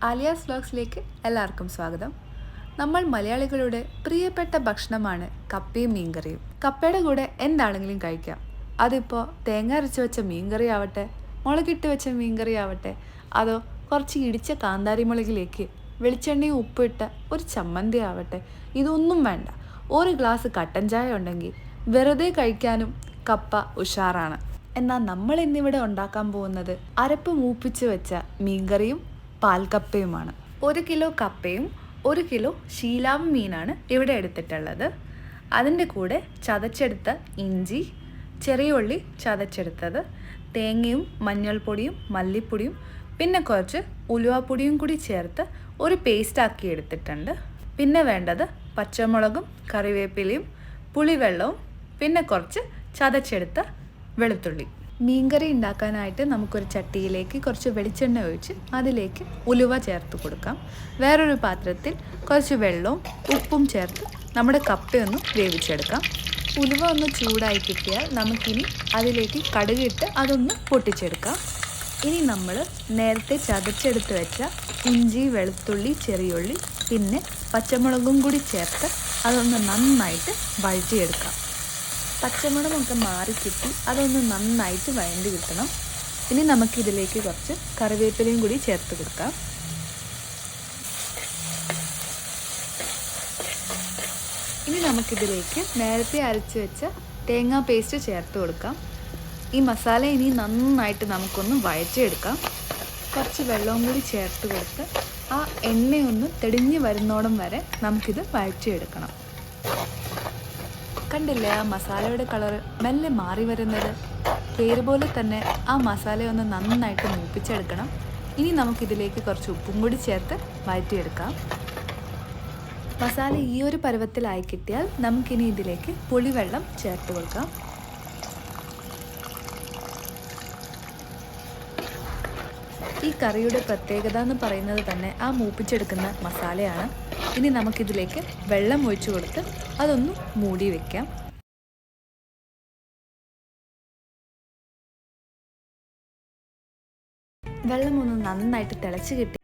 ആലിയാസ് വ്ലോഗ്സിലേക്ക് എല്ലാവർക്കും സ്വാഗതം. നമ്മൾ മലയാളികളുടെ പ്രിയപ്പെട്ട ഭക്ഷണമാണ് കപ്പയും മീൻകറിയും. കപ്പയുടെ കൂടെ എന്താണെങ്കിലും കഴിക്കാം. അതിപ്പോൾ തേങ്ങ അരച്ച് വെച്ച മീൻകറി ആവട്ടെ, മുളകിട്ട് വെച്ച മീൻകറി ആവട്ടെ, അതോ കുറച്ച് ഇടിച്ച കാന്താരി മുളകിലേക്ക് വെളിച്ചെണ്ണയും ഉപ്പിട്ട ഒരു ചമ്മന്തി ആവട്ടെ, ഇതൊന്നും വേണ്ട. ഒരു ഗ്ലാസ് കട്ടൻ ചായ ഉണ്ടെങ്കിൽ വെറുതെ കഴിക്കാനും കപ്പ ഉഷാറാണ്. എന്നാൽ നമ്മൾ ഇന്നിവിടെ ഉണ്ടാക്കാൻ പോകുന്നത് അരപ്പ് മൂപ്പിച്ച് വെച്ച മീൻകറിയും പാൽക്കപ്പയുമാണ്. 1 കിലോ കപ്പയും 1 കിലോ ശീലാവ് മീനാണ് ഇവിടെ എടുത്തിട്ടുള്ളത്. അതിൻ്റെ കൂടെ ചതച്ചെടുത്ത ഇഞ്ചി, ചെറിയ ഉള്ളി ചതച്ചെടുത്തത്, തേങ്ങയും മഞ്ഞൾപ്പൊടിയും മല്ലിപ്പൊടിയും പിന്നെ കുറച്ച് ഉലുവാപ്പൊടിയും കൂടി ചേർത്ത് ഒരു പേസ്റ്റാക്കി എടുത്തിട്ടുണ്ട്. പിന്നെ വേണ്ടത് പച്ചമുളകും കറിവേപ്പിലയും പുളിവെള്ളവും പിന്നെ കുറച്ച് ചതച്ചെടുത്ത വെളുത്തുള്ളി. മീൻകറി ഉണ്ടാക്കാനായിട്ട് നമുക്കൊരു ചട്ടിയിലേക്ക് കുറച്ച് വെളിച്ചെണ്ണ ഒഴിച്ച് അതിലേക്ക് ഉലുവ ചേർത്ത് കൊടുക്കാം. വേറൊരു പാത്രത്തിൽ കുറച്ച് വെള്ളവും ഉപ്പും ചേർത്ത് നമ്മുടെ കപ്പയൊന്ന് വേവിച്ചെടുക്കാം. ഉലുവ ഒന്ന് ചൂടായി കിട്ടിയാൽ നമുക്കിനി അതിലേക്ക് കടുകിട്ട് അതൊന്ന് പൊട്ടിച്ചെടുക്കാം. ഇനി നമ്മൾ നേരത്തെ ചതച്ചെടുത്ത് വെച്ച ഇഞ്ചി, വെളുത്തുള്ളി, ചെറിയുള്ളി പിന്നെ പച്ചമുളകും കൂടി ചേർത്ത് അതൊന്ന് നന്നായിട്ട് വഴറ്റിയെടുക്കാം. പച്ചമുളകൊക്കെ മാറിക്കിട്ടി അതൊന്ന് നന്നായിട്ട് വഴണ്ടി കിട്ടണം. ഇനി നമുക്കിതിലേക്ക് കുറച്ച് കറിവേപ്പിലയും കൂടി ചേർത്ത് കൊടുക്കാം. ഇനി നമുക്കിതിലേക്ക് നേരത്തെ അരച്ച് വെച്ച തേങ്ങാ പേസ്റ്റ് ചേർത്ത് കൊടുക്കാം. ഈ മസാല ഇനി നന്നായിട്ട് നമുക്കൊന്ന് വഴറ്റിയെടുക്കാം. കുറച്ച് വെള്ളവും കൂടി ചേർത്ത് കൊടുത്ത് ആ എണ്ണയൊന്ന് തെളിഞ്ഞ് വരുന്നോടം വരെ നമുക്കിത് വഴറ്റിയെടുക്കണം. കണ്ടില്ലേ ആ മസാലയുടെ കളറ് മെല്ലെ മാറി വരുന്നത്? പേര് പോലെ തന്നെ ആ മസാലയൊന്ന് നന്നായിട്ട് മൂപ്പിച്ചെടുക്കണം. ഇനി നമുക്കിതിലേക്ക് കുറച്ച് ഉപ്പും കൂടി ചേർത്ത് വഴറ്റിയെടുക്കാം. മസാല ഈ ഒരു പരുവത്തിലായി കിട്ടിയാൽ നമുക്കിനി ഇതിലേക്ക് പുളിവെള്ളം ചേർത്ത് കൊടുക്കാം. ഈ കറിയുടെ പ്രത്യേകത എന്ന് പറയുന്നത് തന്നെ ആ മൂപ്പിച്ചെടുക്കുന്ന മസാലയാണ്. ഇനി നമുക്കിതിലേക്ക് വെള്ളം ഒഴിച്ചു കൊടുത്ത് അതൊന്ന് മൂടി വയ്ക്കാം. വെള്ളം ഒന്ന് നന്നായിട്ട് തിളച്ച് കിട്ടി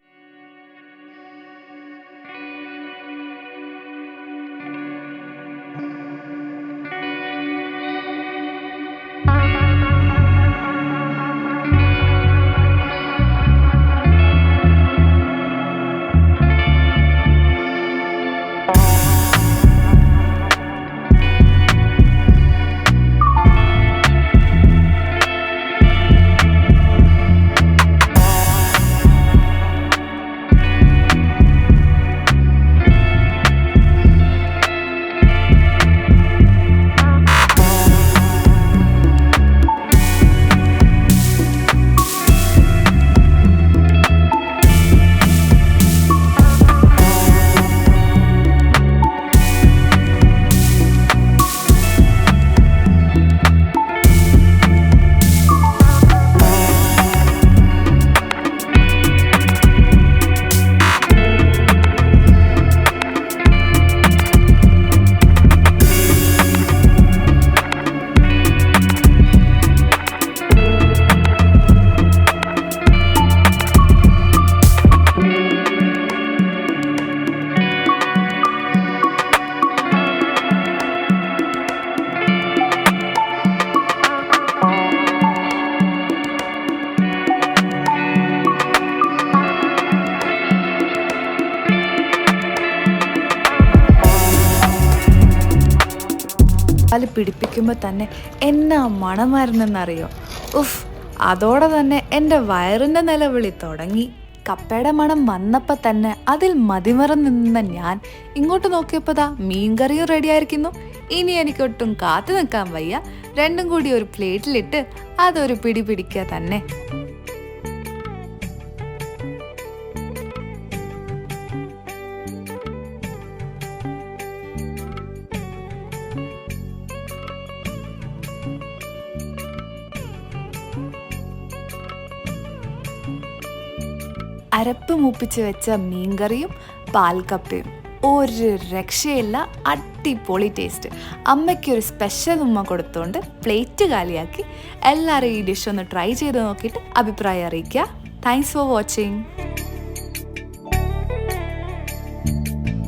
പാല് പിടിപ്പിക്കുമ്പോൾ തന്നെ എന്നാ മണമായിരുന്നെന്നറിയോ? ഉഫ്, അതോടെ തന്നെ എൻ്റെ വയറിൻ്റെ നിലവിളി തുടങ്ങി. കപ്പയുടെ മണം വന്നപ്പോൾ തന്നെ അതിൽ മതിമറന്ന് നിന്ന ഞാൻ ഇങ്ങോട്ട് നോക്കിയപ്പോൾ ദാ മീൻകറിയും റെഡി ആയിരിക്കുന്നു. ഇനി എനിക്കൊട്ടും കാത്തു നിൽക്കാൻ വയ്യ. രണ്ടും കൂടി ഒരു പ്ലേറ്റിലിട്ട് അതൊരു പിടി പിടിക്കുക തന്നെ. അരപ്പ് മൂപ്പിച്ച് വെച്ച മീൻകറിയും പാൽക്കപ്പയും ഒരു രക്ഷയില്ല, അടിപൊളി ടേസ്റ്റ്. അമ്മയ്ക്കൊരു സ്പെഷ്യൽ ഉമ്മ കൊടുത്തുകൊണ്ട് പ്ലേറ്റ് കാലിയാക്കി. എല്ലാവരും ഈ ഡിഷ് ഒന്ന് ട്രൈ ചെയ്ത് നോക്കിയിട്ട് അഭിപ്രായം അറിയിക്കുക. Thanks for watching.